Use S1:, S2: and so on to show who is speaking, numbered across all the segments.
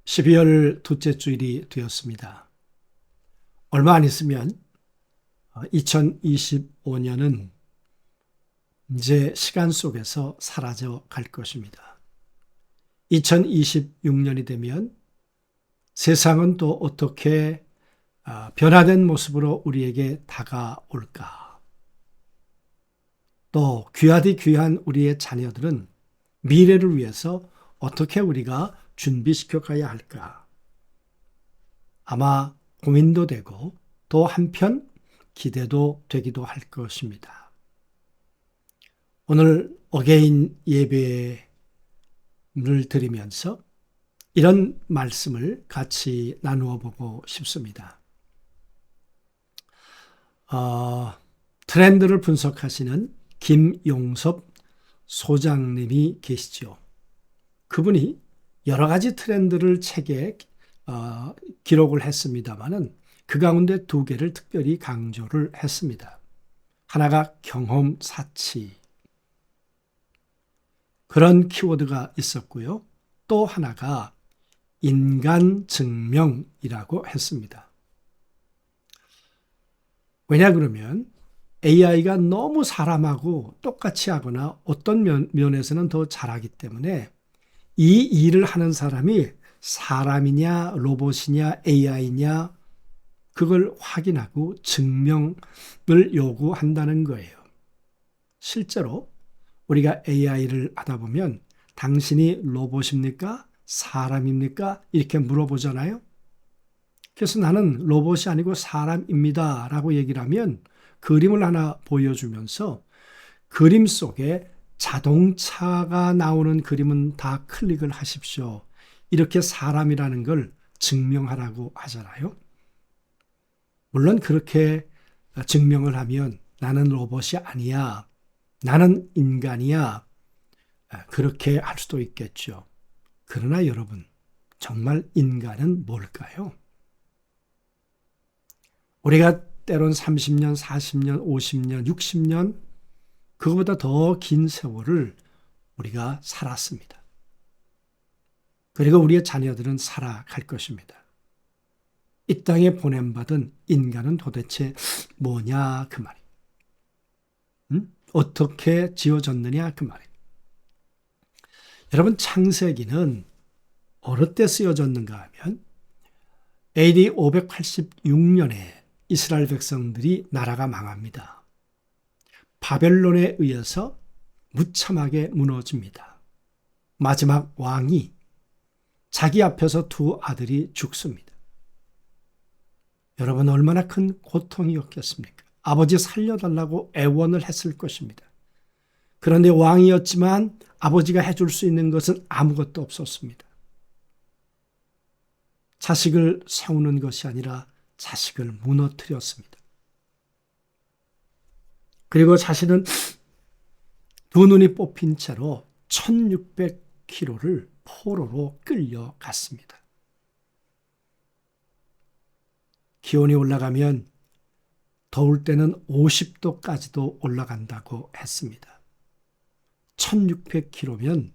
S1: 12월 둘째 주일이 되었습니다. 얼마 안 있으면 2025년은 이제 시간 속에서 사라져 갈 것입니다. 2026년이 되면 세상은 또 어떻게 변화된 모습으로 우리에게 다가올까? 또 귀하디 귀한 우리의 자녀들은 미래를 위해서 어떻게 우리가 준비시켜 가야 할까? 아마 고민도 되고 또 한편 기대도 되기도 할 것입니다. 오늘 어게인 예배를 드리면서 이런 말씀을 같이 나누어 보고 싶습니다. 트렌드를 분석하시는 김용섭 소장님이 계시죠. 그분이 여러 가지 트렌드를 책에 기록을 했습니다마는 그 가운데 두 개를 특별히 강조를 했습니다. 하나가 경험 사치, 그런 키워드가 있었고요. 또 하나가 인간 증명이라고 했습니다. 왜냐 그러면 AI가 너무 사람하고 똑같이 하거나 어떤 면에서는 더 잘하기 때문에 이 일을 하는 사람이 사람이냐 로봇이냐 AI냐 그걸 확인하고 증명을 요구한다는 거예요. 실제로 우리가 AI를 하다 보면 당신이 로봇입니까? 사람입니까? 이렇게 물어보잖아요. 그래서 나는 로봇이 아니고 사람입니다 라고 얘기를 하면 그림을 하나 보여주면서 그림 속에 자동차가 나오는 그림은 다 클릭을 하십시오. 이렇게 사람이라는 걸 증명하라고 하잖아요. 물론 그렇게 증명을 하면 나는 로봇이 아니야. 나는 인간이야. 그렇게 할 수도 있겠죠. 그러나 여러분, 정말 인간은 뭘까요? 우리가 때론 30년, 40년, 50년, 60년 그거보다 더 긴 세월을 우리가 살았습니다. 그리고 우리의 자녀들은 살아갈 것입니다. 이 땅에 보냄받은 인간은 도대체 뭐냐 그 말이에요. 어떻게 지어졌느냐 그 말이에요. 여러분 창세기는 어느 때 쓰여졌는가 하면 AD 586년에 이스라엘 백성들이 나라가 망합니다. 바벨론에 의해서 무참하게 무너집니다. 마지막 왕이 자기 앞에서 두 아들이 죽습니다. 여러분 얼마나 큰 고통이었겠습니까? 아버지 살려달라고 애원을 했을 것입니다. 그런데 왕이었지만 아버지가 해줄 수 있는 것은 아무것도 없었습니다. 자식을 세우는 것이 아니라 자식을 무너뜨렸습니다. 그리고 자신은 두 눈이 뽑힌 채로 1600km를 포로로 끌려갔습니다. 기온이 올라가면 더울 때는 50도까지도 올라간다고 했습니다. 1600km면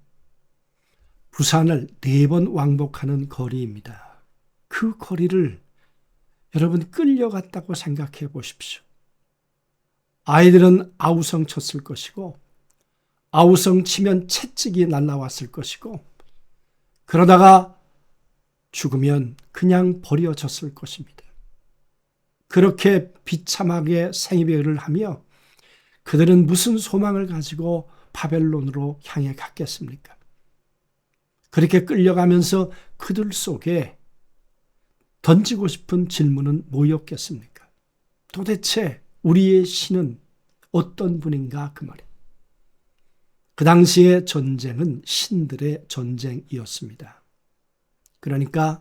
S1: 부산을 4번 왕복하는 거리입니다. 그 거리를 여러분 끌려갔다고 생각해 보십시오. 아이들은 아우성 쳤을 것이고 아우성 치면 채찍이 날라왔을 것이고 그러다가 죽으면 그냥 버려졌을 것입니다. 그렇게 비참하게 생이별을 하며 그들은 무슨 소망을 가지고 바벨론으로 향해 갔겠습니까? 그렇게 끌려가면서 그들 속에 던지고 싶은 질문은 뭐였겠습니까? 도대체 우리의 신은 어떤 분인가 그 말이에요. 그 당시의 전쟁은 신들의 전쟁이었습니다. 그러니까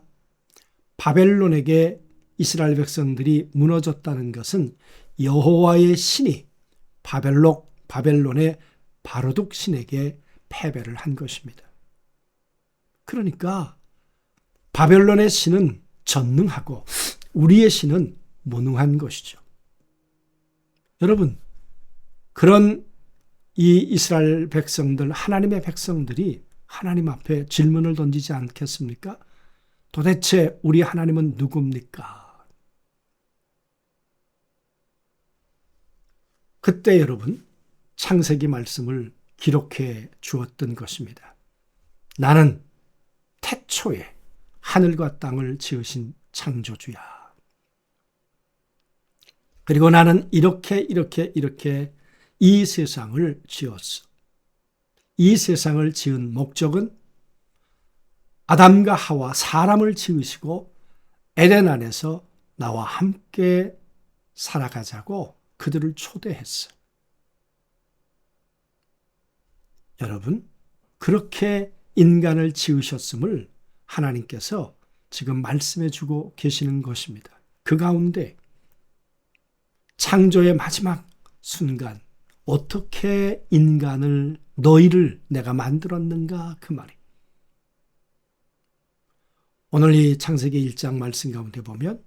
S1: 바벨론에게 이스라엘 백성들이 무너졌다는 것은 여호와의 신이 바벨론의 바로둑 신에게 패배를 한 것입니다. 그러니까 바벨론의 신은 전능하고 우리의 신은 무능한 것이죠. 여러분, 그런 이 이스라엘 백성들, 하나님의 백성들이 하나님 앞에 질문을 던지지 않겠습니까? 도대체 우리 하나님은 누굽니까? 그때 여러분 창세기 말씀을 기록해 주었던 것입니다. 나는 태초에 하늘과 땅을 지으신 창조주야. 그리고 나는 이렇게 이 세상을 지었어. 이 세상을 지은 목적은 아담과 하와 사람을 지으시고 에덴 안에서 나와 함께 살아가자고 그들을 초대했어. 여러분, 그렇게 인간을 지으셨음을 하나님께서 지금 말씀해 주고 계시는 것입니다. 그 가운데 창조의 마지막 순간 어떻게 인간을 너희를 내가 만들었는가 그 말이. 오늘 이 창세기 1장 말씀 가운데 보면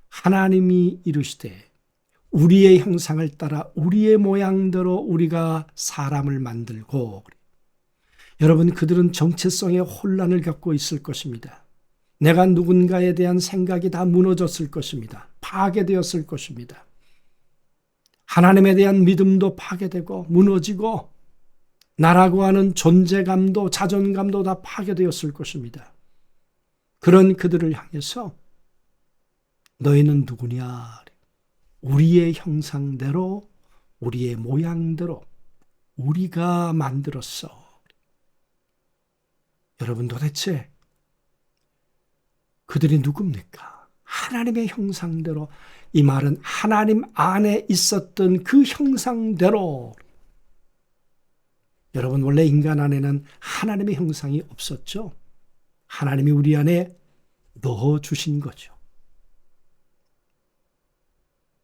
S1: 하나님이 이르시되 우리의 형상을 따라 우리의 모양대로 우리가 사람을 만들고. 여러분, 그들은 정체성의 혼란을 겪고 있을 것입니다. 내가 누군가에 대한 생각이 다 무너졌을 것입니다. 파괴되었을 것입니다. 하나님에 대한 믿음도 파괴되고 무너지고 나라고 하는 존재감도 자존감도 다 파괴되었을 것입니다. 그런 그들을 향해서 너희는 누구냐? 우리의 형상대로 우리의 모양대로 우리가 만들었어. 여러분, 도대체 그들이 누굽니까? 하나님의 형상대로. 이 말은 하나님 안에 있었던 그 형상대로. 여러분, 원래 인간 안에는 하나님의 형상이 없었죠. 하나님이 우리 안에 넣어주신 거죠.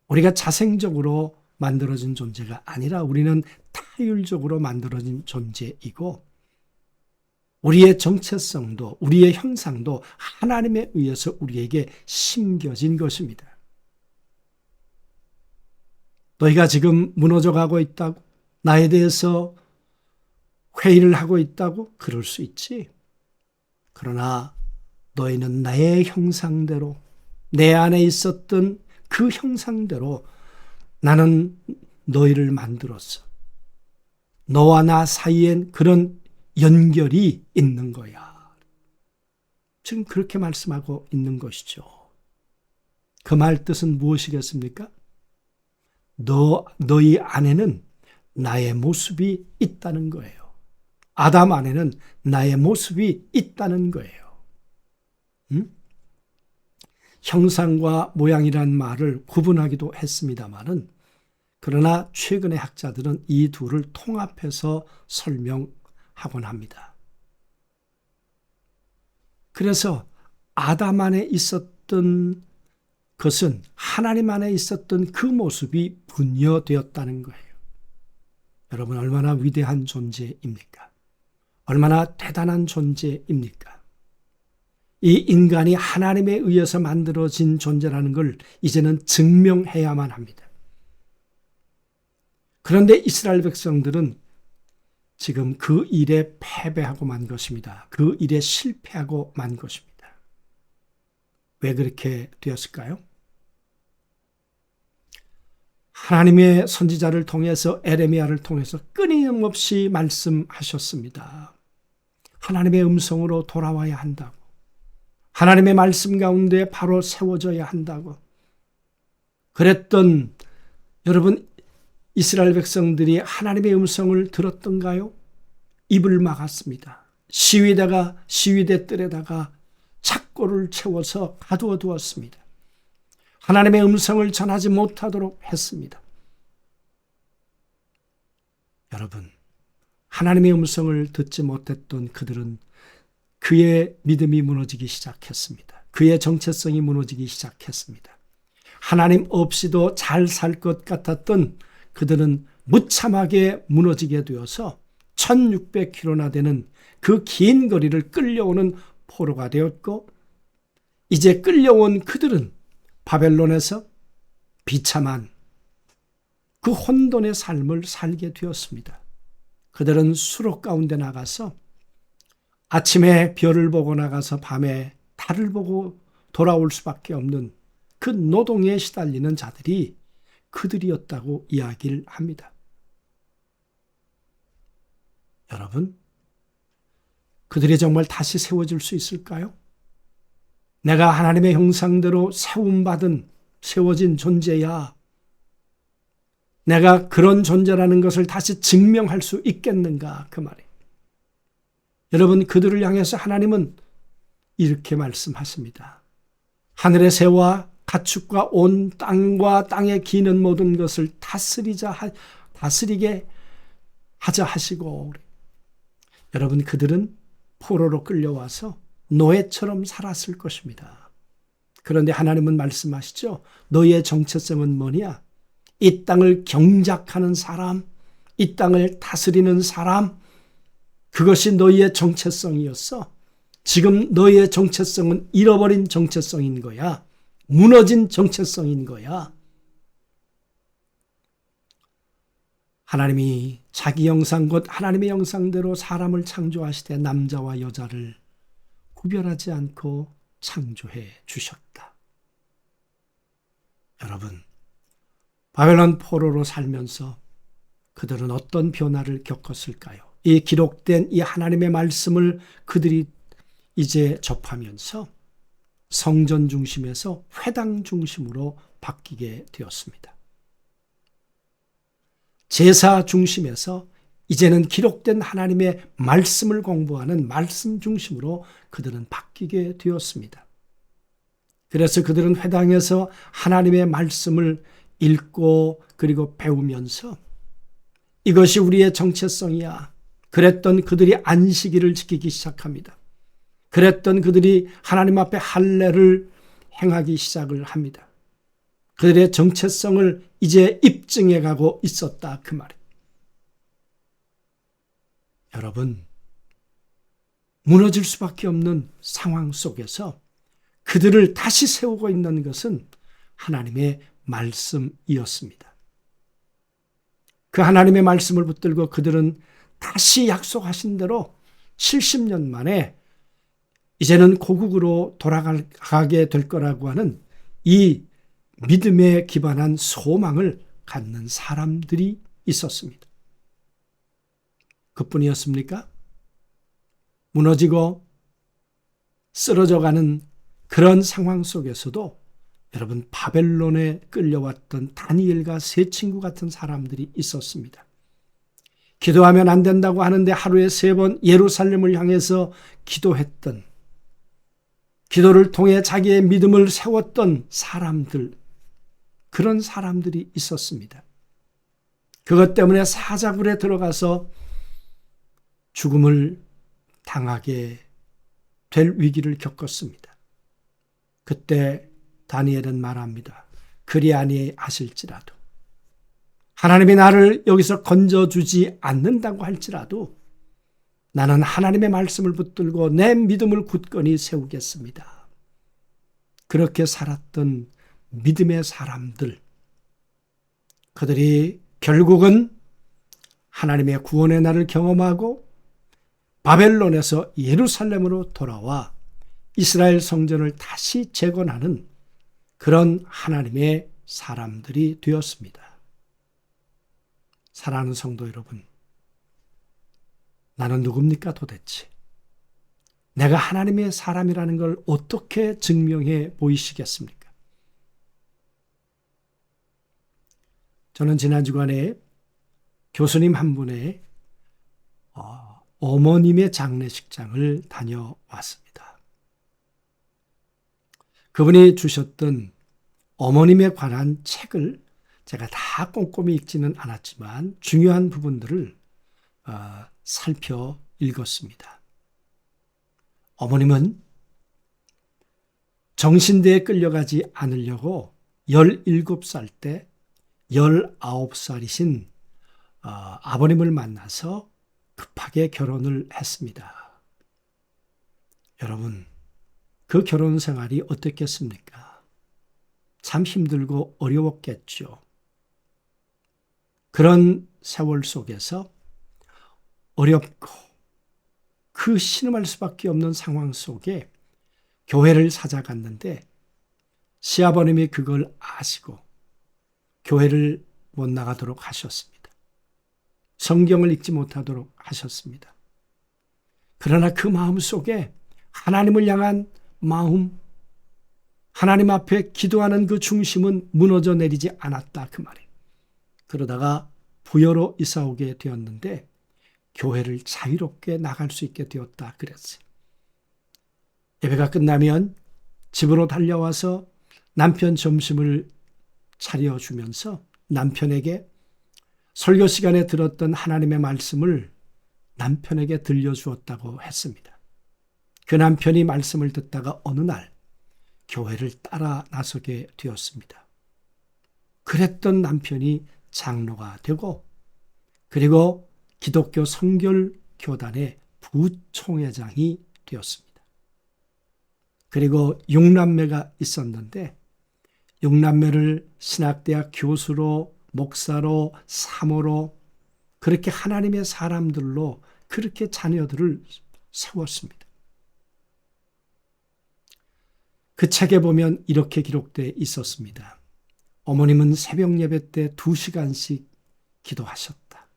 S1: 우리가 자생적으로 만들어진 존재가 아니라 우리는 타율적으로 만들어진 존재이고 우리의 정체성도 우리의 형상도 하나님에 의해서 우리에게 심겨진 것입니다. 너희가 지금 무너져가고 있다고? 나에 대해서 회의를 하고 있다고? 그럴 수 있지. 그러나 너희는 나의 형상대로 내 안에 있었던 그 형상대로 나는 너희를 만들었어. 너와 나 사이엔 그런 연결이 있는 거야. 지금 그렇게 말씀하고 있는 것이죠. 그 말 뜻은 무엇이겠습니까? 너희 안에는 나의 모습이 있다는 거예요. 아담 안에는 나의 모습이 있다는 거예요. 형상과 모양이란 말을 구분하기도 했습니다마는 그러나 최근의 학자들은 이 둘을 통합해서 설명하곤 합니다. 그래서 아담 안에 있었던 것은 하나님 안에 있었던 그 모습이 분여되었다는 거예요. 여러분, 얼마나 위대한 존재입니까? 얼마나 대단한 존재입니까? 이 인간이 하나님에 의해서 만들어진 존재라는 걸 이제는 증명해야만 합니다. 그런데 이스라엘 백성들은 지금 그 일에 패배하고 만 것입니다. 그 일에 실패하고 만 것입니다. 왜 그렇게 되었을까요? 하나님의 선지자를 통해서 에레미야를 통해서 끊임없이 말씀하셨습니다. 하나님의 음성으로 돌아와야 한다고. 하나님의 말씀 가운데 바로 세워져야 한다고. 그랬던 여러분, 이스라엘 백성들이 하나님의 음성을 들었던가요? 입을 막았습니다. 시위대 뜰에다가 착고를 채워서 가두어 두었습니다. 하나님의 음성을 전하지 못하도록 했습니다. 여러분, 하나님의 음성을 듣지 못했던 그들은 그의 믿음이 무너지기 시작했습니다. 그의 정체성이 무너지기 시작했습니다. 하나님 없이도 잘 살 것 같았던 그들은 무참하게 무너지게 되어서 1600km나 되는 그 긴 거리를 끌려오는 포로가 되었고, 이제 끌려온 그들은 바벨론에서 비참한 그 혼돈의 삶을 살게 되었습니다. 그들은 수록 가운데 나가서 아침에 별을 보고 나가서 밤에 달을 보고 돌아올 수밖에 없는 그 노동에 시달리는 자들이 그들이었다고 이야기를 합니다. 여러분, 그들이 정말 다시 세워질 수 있을까요? 내가 하나님의 형상대로 세워진 존재야. 내가 그런 존재라는 것을 다시 증명할 수 있겠는가? 그 말이에요. 여러분, 그들을 향해서 하나님은 이렇게 말씀하십니다. 하늘의 새와 가축과 온 땅과 땅에 기는 모든 것을 다스리게 하자 하시고, 여러분, 그들은 포로로 끌려와서 노예처럼 살았을 것입니다. 그런데 하나님은 말씀하시죠. 너희의 정체성은 뭐냐? 이 땅을 경작하는 사람, 이 땅을 다스리는 사람, 그것이 너희의 정체성이었어. 지금 너희의 정체성은 잃어버린 정체성인 거야. 무너진 정체성인 거야. 하나님이 자기 형상 곧 하나님의 형상대로 사람을 창조하시되 남자와 여자를 구별하지 않고 창조해 주셨다. 여러분, 바벨론 포로로 살면서 그들은 어떤 변화를 겪었을까요? 이 기록된 이 하나님의 말씀을 그들이 이제 접하면서 성전 중심에서 회당 중심으로 바뀌게 되었습니다. 제사 중심에서 이제는 기록된 하나님의 말씀을 공부하는 말씀 중심으로 그들은 바뀌게 되었습니다. 그래서 그들은 회당에서 하나님의 말씀을 읽고 그리고 배우면서 이것이 우리의 정체성이야. 그랬던 그들이 안식일을 지키기 시작합니다. 그랬던 그들이 하나님 앞에 할례를 행하기 시작을 합니다. 그들의 정체성을 이제 입증해 가고 있었다. 그 말이에요. 여러분, 무너질 수밖에 없는 상황 속에서 그들을 다시 세우고 있는 것은 하나님의 말씀이었습니다. 그 하나님의 말씀을 붙들고 그들은 다시 약속하신 대로 70년 만에 이제는 고국으로 돌아가게 될 거라고 하는 이 믿음에 기반한 소망을 갖는 사람들이 있었습니다. 그뿐이었습니까? 무너지고 쓰러져가는 그런 상황 속에서도 여러분, 바벨론에 끌려왔던 다니엘과 세 친구 같은 사람들이 있었습니다. 기도하면 안 된다고 하는데 하루에 3번 예루살렘을 향해서 기도했던, 기도를 통해 자기의 믿음을 세웠던 사람들, 그런 사람들이 있었습니다. 그것 때문에 사자굴에 들어가서 죽음을 당하게 될 위기를 겪었습니다. 그때 다니엘은 말합니다. 그리 아니하실지라도, 하나님이 나를 여기서 건져주지 않는다고 할지라도 나는 하나님의 말씀을 붙들고 내 믿음을 굳건히 세우겠습니다. 그렇게 살았던 믿음의 사람들, 그들이 결국은 하나님의 구원의 날을 경험하고 바벨론에서 예루살렘으로 돌아와 이스라엘 성전을 다시 재건하는 그런 하나님의 사람들이 되었습니다. 사랑하는 성도 여러분, 나는 누굽니까 도대체? 내가 하나님의 사람이라는 걸 어떻게 증명해 보이시겠습니까? 저는 지난 주간에 교수님 한 분의 어머님의 장례식장을 다녀왔습니다. 그분이 주셨던 어머님에 관한 책을 제가 다 꼼꼼히 읽지는 않았지만 중요한 부분들을 살펴 읽었습니다. 어머님은 정신대에 끌려가지 않으려고 17살 때 19살이신 아버님을 만나서 급하게 결혼을 했습니다. 여러분, 그 결혼 생활이 어떻겠습니까? 참 힘들고 어려웠겠죠. 그런 세월 속에서 어렵고 그 신음할 수밖에 없는 상황 속에 교회를 찾아갔는데 시아버님이 그걸 아시고 교회를 못 나가도록 하셨습니다. 성경을 읽지 못하도록 하셨습니다. 그러나 그 마음 속에 하나님을 향한 마음, 하나님 앞에 기도하는 그 중심은 무너져 내리지 않았다 그 말이에요. 그러다가 부여로 이사 오게 되었는데 교회를 자유롭게 나갈 수 있게 되었다 그랬어요. 예배가 끝나면 집으로 달려와서 남편 점심을 차려주면서 남편에게 설교 시간에 들었던 하나님의 말씀을 남편에게 들려주었다고 했습니다. 그 남편이 말씀을 듣다가 어느 날 교회를 따라 나서게 되었습니다. 그랬던 남편이 장로가 되고 그리고 기독교 성결교단의 부총회장이 되었습니다. 그리고 6남매가 있었는데 6남매를 신학대학 교수로 목사로 사모로 그렇게 하나님의 사람들로 그렇게 자녀들을 세웠습니다. 그 책에 보면 이렇게 기록되어 있었습니다. 어머님은 새벽 예배 때 2시간씩 기도하셨다.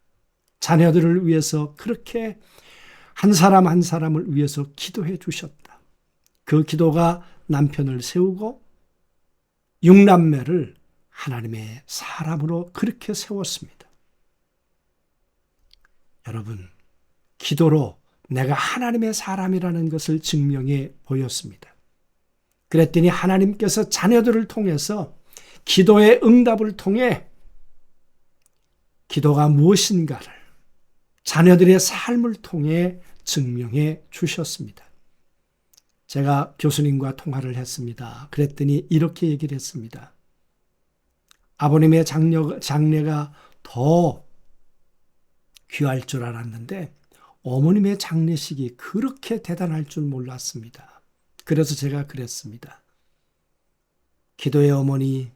S1: 자녀들을 위해서 그렇게 한 사람 한 사람을 위해서 기도해 주셨다. 그 기도가 남편을 세우고 6남매를 하나님의 사람으로 그렇게 세웠습니다. 여러분, 기도로 내가 하나님의 사람이라는 것을 증명해 보였습니다. 그랬더니 하나님께서 자녀들을 통해서 기도의 응답을 통해 기도가 무엇인가를 자녀들의 삶을 통해 증명해 주셨습니다. 제가 교수님과 통화를 했습니다. 그랬더니 이렇게 얘기를 했습니다. 아버님의 장례가 더 귀할 줄 알았는데 어머님의 장례식이 그렇게 대단할 줄 몰랐습니다. 그래서 제가 그랬습니다. 기도의 어머니,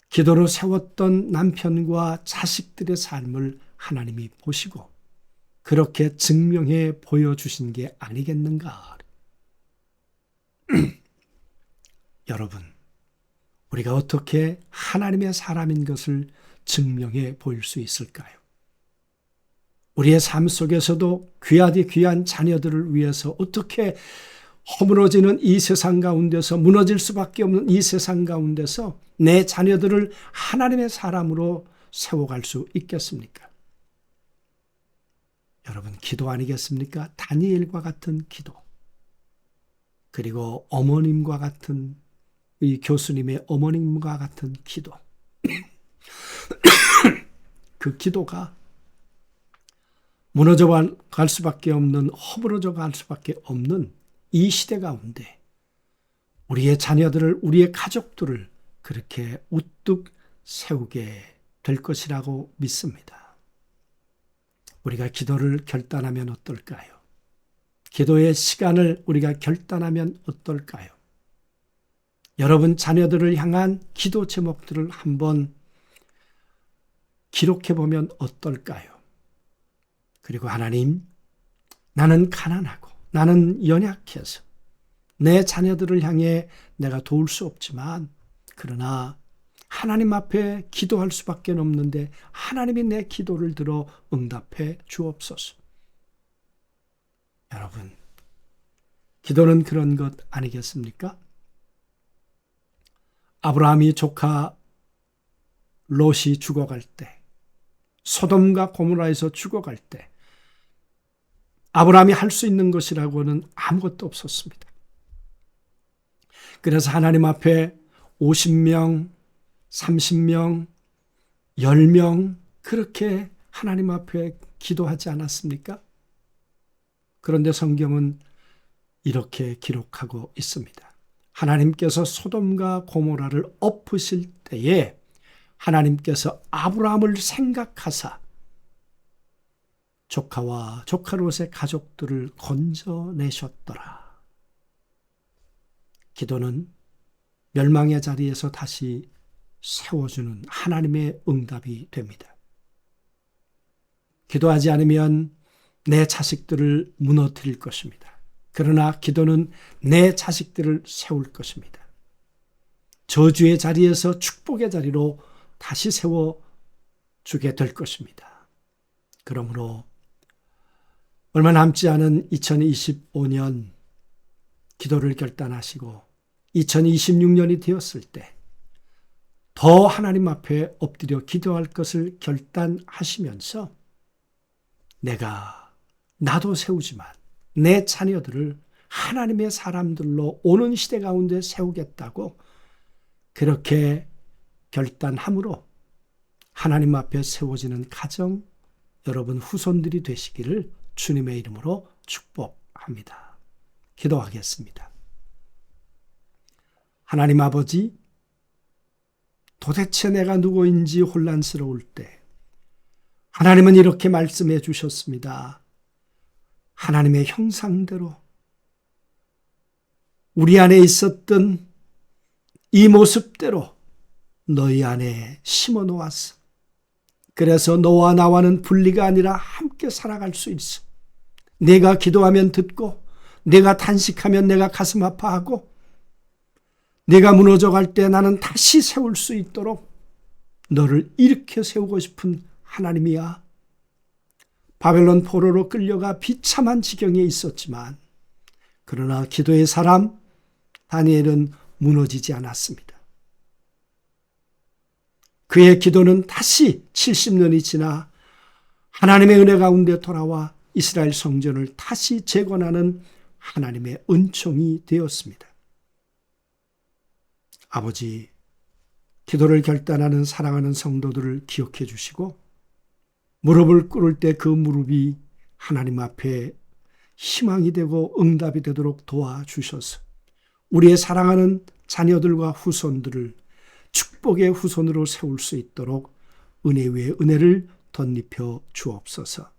S1: 기도로 세웠던 남편과 자식들의 삶을 하나님이 보시고 그렇게 증명해 보여주신 게 아니겠는가. 여러분, 우리가 어떻게 하나님의 사람인 것을 증명해 보일 수 있을까요? 우리의 삶 속에서도 귀하디 귀한 자녀들을 위해서 어떻게 허물어지는 이 세상 가운데서 무너질 수밖에 없는 이 세상 가운데서 내 자녀들을 하나님의 사람으로 세워갈 수 있겠습니까? 여러분, 기도 아니겠습니까? 다니엘과 같은 기도. 그리고 어머님과 같은 이 교수님의 어머님과 같은 기도. 그 기도가 무너져 갈 수밖에 없는, 허물어져 갈 수밖에 없는 이 시대 가운데 우리의 자녀들을, 우리의 가족들을 그렇게 우뚝 세우게 될 것이라고 믿습니다. 우리가 기도를 결단하면 어떨까요? 기도의 시간을 우리가 결단하면 어떨까요? 여러분 자녀들을 향한 기도 제목들을 한번 기록해 보면 어떨까요? 그리고 하나님, 나는 가난하고 나는 연약해서 내 자녀들을 향해 내가 도울 수 없지만 그러나 하나님 앞에 기도할 수밖에 없는데 하나님이 내 기도를 들어 응답해 주옵소서. 여러분, 기도는 그런 것 아니겠습니까? 아브라함이 조카 롯이 죽어갈 때, 소돔과 고모라에서 죽어갈 때 아브라함이 할 수 있는 것이라고는 아무것도 없었습니다. 그래서 하나님 앞에 50명, 30명, 10명 그렇게 하나님 앞에 기도하지 않았습니까? 그런데 성경은 이렇게 기록하고 있습니다. 하나님께서 소돔과 고모라를 엎으실 때에 하나님께서 아브라함을 생각하사 조카와 조카 롯의 가족들을 건져내셨더라. 기도는 멸망의 자리에서 다시 세워주는 하나님의 응답이 됩니다. 기도하지 않으면 내 자식들을 무너뜨릴 것입니다. 그러나 기도는 내 자식들을 세울 것입니다. 저주의 자리에서 축복의 자리로 다시 세워주게 될 것입니다. 그러므로 얼마 남지 않은 2025년 기도를 결단하시고 2026년이 되었을 때 더 하나님 앞에 엎드려 기도할 것을 결단하시면서 나도 세우지만 내 자녀들을 하나님의 사람들로 오는 시대 가운데 세우겠다고 그렇게 결단함으로 하나님 앞에 세워지는 가정, 여러분 후손들이 되시기를 주님의 이름으로 축복합니다. 기도하겠습니다. 하나님 아버지, 도대체 내가 누구인지 혼란스러울 때 하나님은 이렇게 말씀해 주셨습니다. 하나님의 형상대로 우리 안에 있었던 이 모습대로 너희 안에 심어 놓았어. 그래서 너와 나와는 분리가 아니라 함께 살아갈 수 있어. 내가 기도하면 듣고, 내가 탄식하면 내가 가슴 아파하고, 내가 무너져 갈 때 나는 다시 세울 수 있도록 너를 일으켜 세우고 싶은 하나님이야. 바벨론 포로로 끌려가 비참한 지경에 있었지만 그러나 기도의 사람 다니엘은 무너지지 않았습니다. 그의 기도는 다시 70년이 지나 하나님의 은혜 가운데 돌아와 이스라엘 성전을 다시 재건하는 하나님의 은총이 되었습니다. 아버지, 기도를 결단하는 사랑하는 성도들을 기억해 주시고 무릎을 꿇을 때 그 무릎이 하나님 앞에 희망이 되고 응답이 되도록 도와주셔서 우리의 사랑하는 자녀들과 후손들을 축복의 후손으로 세울 수 있도록 은혜 위에 은혜를 덧입혀 주옵소서.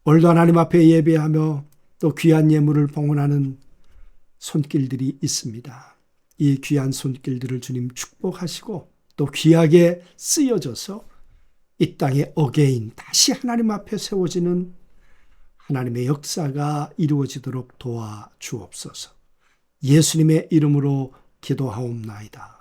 S1: 오늘도 하나님 앞에 예배하며 또 귀한 예물을 봉헌하는 손길들이 있습니다. 이 귀한 손길들을 주님 축복하시고 또 귀하게 쓰여져서 이 땅에 어게인 다시 하나님 앞에 세워지는 하나님의 역사가 이루어지도록 도와주옵소서. 예수님의 이름으로 기도하옵나이다.